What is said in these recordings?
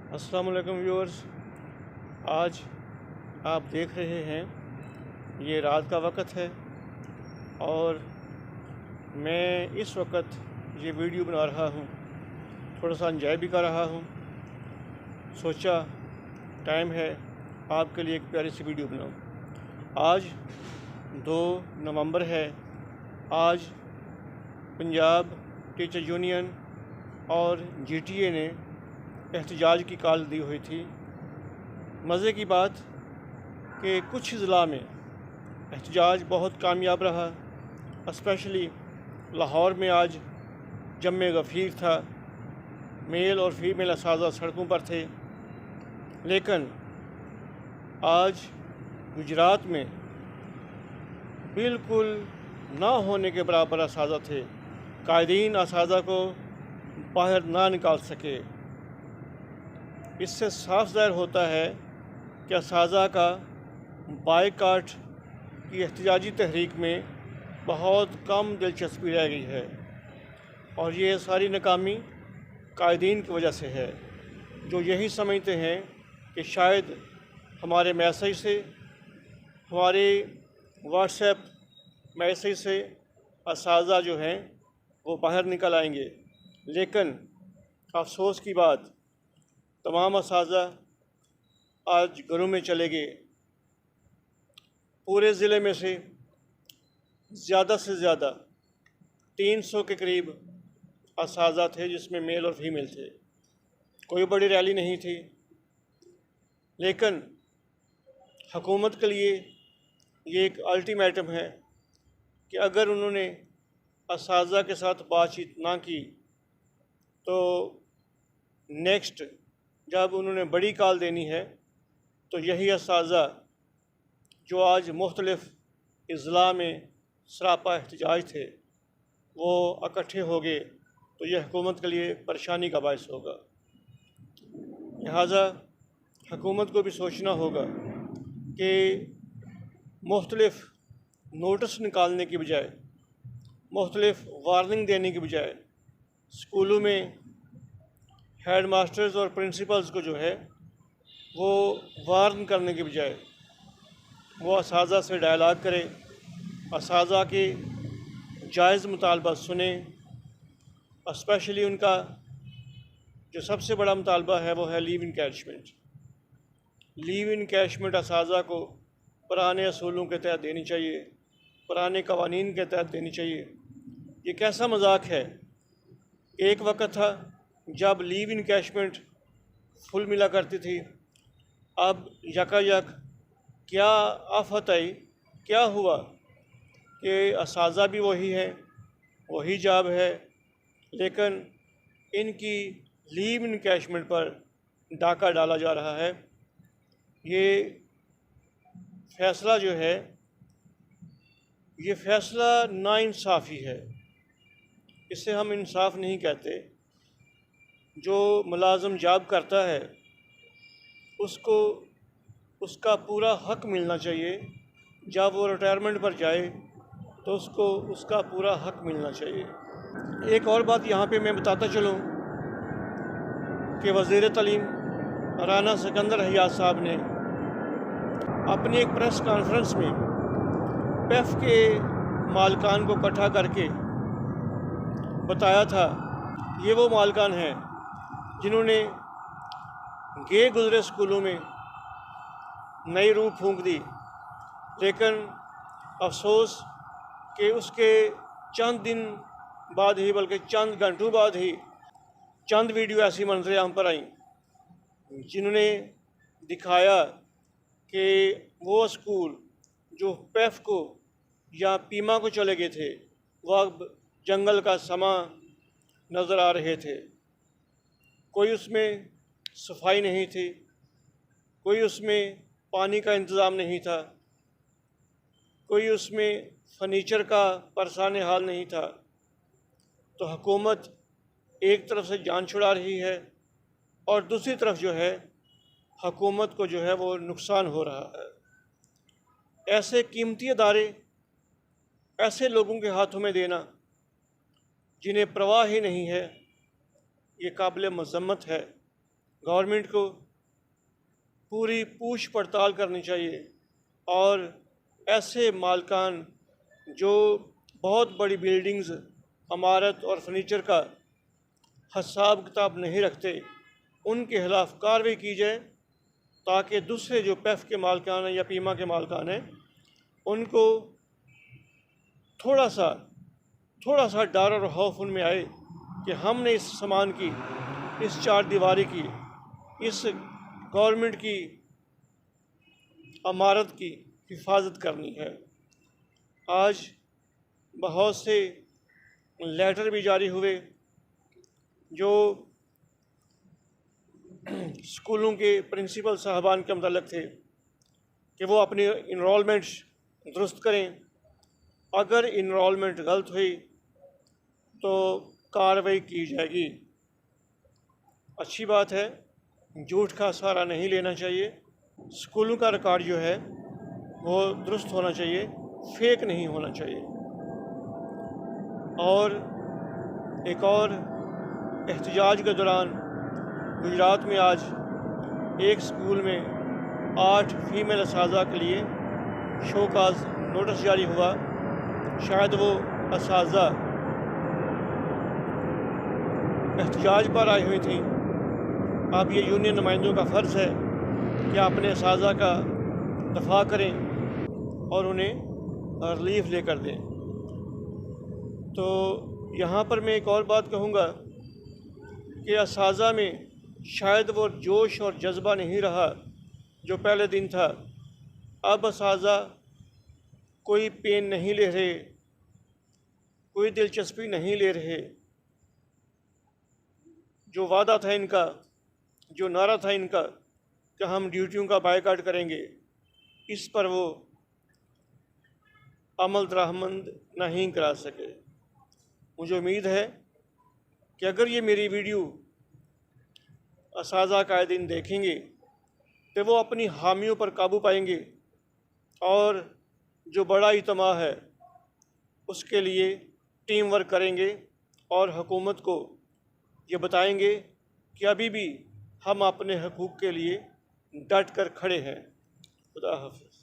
अस्सलाम वालेकुम व्यूअर्स। आज आप देख रहे हैं ये रात का वक़्त है और मैं इस वक्त ये वीडियो बना रहा हूँ, थोड़ा सा एंजॉय भी कर रहा हूँ। सोचा टाइम है आपके लिए एक प्यारी सी वीडियो बनाऊँ। आज 2 नवंबर है। आज पंजाब टीचर यूनियन और जीटीए ने एहतजाज की कॉल दी हुई थी। मज़े की बात कि कुछ ज़िला में एहतजाज बहुत कामयाब रहा। स्पेशली लाहौर में आज जम्मे गफ़ीर था, मेल और फीमेल असाज़ा सड़कों पर थे। लेकिन आज गुजरात में बिल्कुल ना होने के बराबर असाज़ा थे। कायदीन असाज़ा को बाहर ना निकाल सके। इससे साफ ज़ाहिर होता है कि असाज़ा का बायकाट की एहतजाजी तहरीक में बहुत कम दिलचस्पी रह गई है और ये सारी नाकामी कायदीन की वजह से है, जो यही समझते हैं कि शायद हमारे मैसेज से, हमारे व्हाट्सएप मैसेज से असाज़ा जो हैं वो बाहर निकल आएंगे। लेकिन अफसोस की बात, तमाम असाज़ा आज घरों में चले गए। पूरे ज़िले में से ज़्यादा 300 के करीब असाज़ा थे, जिसमें मेल और फीमेल थे। कोई बड़ी रैली नहीं थी, लेकिन हुकूमत के लिए ये एक अल्टीमेटम है कि अगर उन्होंने असाज़ा के साथ बातचीत ना की तो नेक्स्ट जब उन्होंने बड़ी कॉल देनी है तो यही असाज़ा जो आज मुख्तलिफ़ अज़ला में सरापा एहतजाज थे वो इकट्ठे हो गए, तो यह हुकूमत के लिए परेशानी का बायस होगा। लिहाजा हुकूमत को भी सोचना होगा कि मुख्तलिफ़ नोटिस निकालने की बजाय, मुख्तलिफ़ वार्निंग देने की बजाय, स्कूलों में हेड मास्टर्स और प्रिंसिपल्स को जो है वो वार्न करने के बजाय वो असाज़ा से डायलॉग करे, असाज़ा के जायज़ मुतालबा सुने। स्पेशली उनका जो सबसे बड़ा मुतालबा है वो है लीव इनकैशमेंट। लीव इनकैशमेंट असाज़ा को पुराने असूलों के तहत देनी चाहिए, पुराने कवानीन के तहत देनी चाहिए। ये कैसा मजाक है, एक वक्त था जब लीव इनकैशमेंट फुल मिला करती थी, अब यकायक क्या आफत आई, क्या हुआ कि असाज़ा भी वही है, वही जॉब है, लेकिन इनकी लीव इनकैशमेंट पर डाका डाला जा रहा है। ये फ़ैसला जो है ये फ़ैसला नाइंसाफ़ी है, इसे हम इंसाफ नहीं कहते। जो मुलाज़िम जॉब करता है उसको उसका पूरा हक मिलना चाहिए। जब वो रिटायरमेंट पर जाए तो उसको उसका पूरा हक मिलना चाहिए। एक और बात यहाँ पे मैं बताता चलूँ कि वज़ीर तालीम राना सिकंदर हयात साहब ने अपनी एक प्रेस कॉन्फ्रेंस में पेफ के मालकान को इकट्ठा करके बताया था, ये वो मालकान हैं जिन्होंने गए गुज़रे स्कूलों में नई रूह फूंक दी, लेकिन अफसोस कि उसके चंद दिन बाद ही, बल्कि चंद घंटों बाद ही चंद वीडियो ऐसी मंजर आम पर आई जिन्होंने दिखाया कि वो स्कूल जो पेफ को या पीमा को चले गए थे वो अब जंगल का समा नज़र आ रहे थे। कोई उसमें सफाई नहीं थी, कोई उसमें पानी का इंतज़ाम नहीं था, कोई उसमें फर्नीचर का परसाने हाल नहीं था। तो हुकूमत एक तरफ से जान छुड़ा रही है और दूसरी तरफ जो है हुकूमत को जो है वो नुकसान हो रहा है। ऐसे कीमती अदारे ऐसे लोगों के हाथों में देना जिन्हें परवाह ही नहीं है, ये काबिल मज़म्मत है। गवर्नमेंट को पूरी पूछ पड़ताल करनी चाहिए और ऐसे मालकान जो बहुत बड़ी बिल्डिंग्स, इमारत और फर्नीचर का हिसाब किताब नहीं रखते, उनके खिलाफ़ कार्रवाई की जाए ताकि दूसरे जो पेफ के मालकान हैं या पीमा के मालकान हैं उनको थोड़ा सा डर और खौफ उनमें आए कि हमने इस सामान की, इस चार दीवारी की, इस गवर्नमेंट की इमारत की हिफाजत करनी है। आज बहुत से लेटर भी जारी हुए जो स्कूलों के प्रिंसिपल साहबान के मुतल्लिक़ थे कि वो अपनी इनरोलमेंट दुरुस्त करें, अगर इनरोलमेंट गलत हुई तो कार्रवाई की जाएगी। अच्छी बात है, झूठ का सहारा नहीं लेना चाहिए। स्कूलों का रिकॉर्ड जो है वो दुरुस्त होना चाहिए, फेक नहीं होना चाहिए। और एक और एहतजाज के दौरान गुजरात में आज एक स्कूल में 8 फीमेल असाजा के लिए शोकाज नोटिस जारी हुआ। शायद वो असाजा एहतजाज पर आई हुई थी। अब ये यूनियन नुमाइंदों का फ़र्ज़ है कि अपने असाजा का दफा करें और उन्हें रिलीफ लेकर दें। तो यहाँ पर मैं एक और बात कहूँगा कि असाजा में शायद वो जोश और जज्बा नहीं रहा जो पहले दिन था। अब असाजा कोई पेन नहीं ले रहे, कोई दिलचस्पी नहीं ले रहे। जो वादा था इनका, जो नारा था इनका कि हम ड्यूटियों का बायकॉट करेंगे, इस पर वो अमल दरामद नहीं करा सके। मुझे उम्मीद है कि अगर ये मेरी वीडियो असाजा कायदीन देखेंगे तो वो अपनी हामियों पर काबू पाएंगे और जो बड़ा इज्तिमा है उसके लिए टीम वर्क करेंगे और हुकूमत को ये बताएंगे कि अभी भी हम अपने हकूक़ के लिए डट कर खड़े हैं। खुदा हाफ़िज़।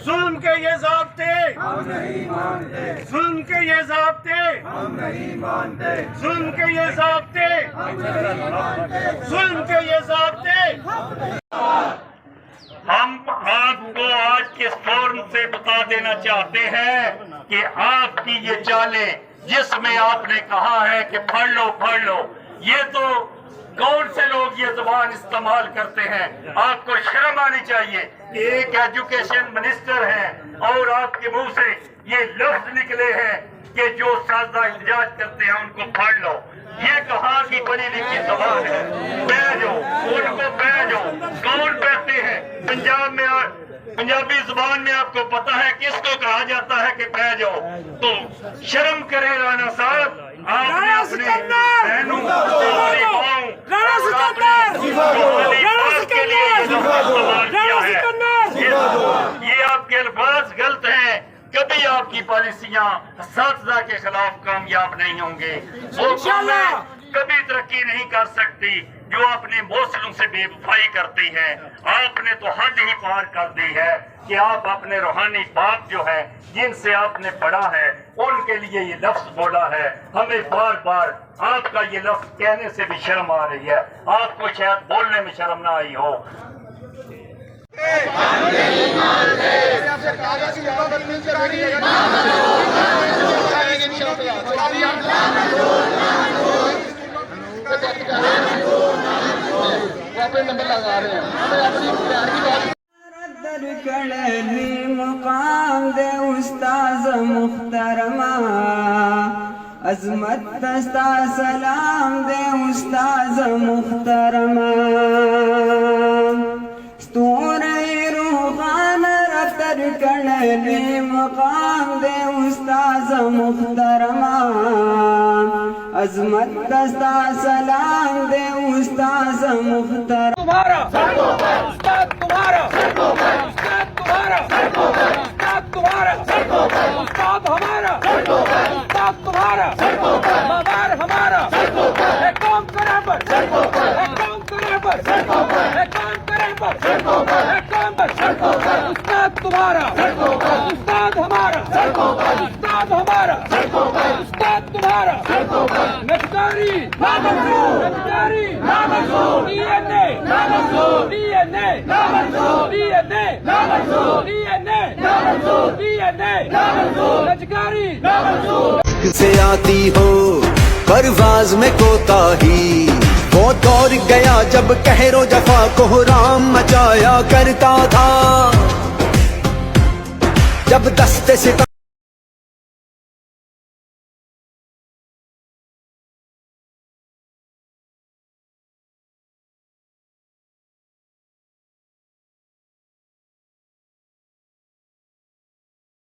जुल्म के ये ज़ाब्ते हम नहीं मानते, जुल्म के ये ज़ाब्ते हम नहीं मानते, जुल्म के ये ज़ाब्ते हम नहीं मानते, जुल्म के ये ज़ाब्ते हम आपको आज के फोरम से बता देना चाहते हैं कि आपकी ये चालें जिसमें आपने कहा है कि पढ़ लो, ये तो कौन से लोग ये जुबान इस्तेमाल करते हैं। आपको शर्म आनी चाहिए कि एक एजुकेशन मिनिस्टर हैं और आपके मुंह से ये लफ्ज निकले हैं कि जो साजा इजाज करते हैं उनको पढ़ लो। ये कहाँ की पढ़ी लिखी जुबान है? बैठो, उनको बैठो। कौन बैठते हैं? पंजाब में पंजाबी जुबान में आपको पता है किसको कहा जाता है कि बह जाओ। तो शर्म करे राणा साहब, आपने अपने बहनों ये आपके अल्फाज गलत हैं। कभी आपकी पॉलिसियां असातिज़ा के खिलाफ कामयाब नहीं होंगे, वो कभी तरक्की नहीं कर सकती। जो अपने मौसलों से बेवफाई करती है। आपने तो हद ही पार कर दी है कि आप अपने रूहानी बाप जो है जिनसे आपने पढ़ा है उनके लिए ये लफ्ज बोला है। हमें बार बार आपका ये लफ्ज कहने से भी शर्म आ रही है, आपको शायद बोलने में शर्म ना आई हो। दरकड़ली मुकाम दे उस्ताज मुख्तरमा अजमत दस्ता सलाम दे उस्ताज मुख्तरमा स्तूरे रूहान दरकड़ली मुकाम दे उस्ताज मुख्तरमा अजमत दस्ता सलाम दे उस्ताज मुख्तरमा तुम्हारा उस्ताद तुम्हारा उस्ताद तुम्हारा उस्ताद तुम्हारा उस्ताद हमारा उस्ताद तुम्हारा मदार हमारा एक काम करे पर एक काम करे पर एक काम करे पर एक काम पर उस्ताद तुम्हारा उस्ताद हमारा उस्ताद हमारा उस्ताद तुम्हारा नक्कारी ना मंजूर नक्कारी ना मंजूर डीएनए ना मंजूर डीएनए ना मंजूर डीएनए ना मंजूर डीएनए ना मंजूर डीएनए ना मंजूर नक्कारी ना मंजूर से आती हो परवाज में कोताही वो दौड़ गया जब कहरो जफा को राम मचाया करता था जब दस्ते से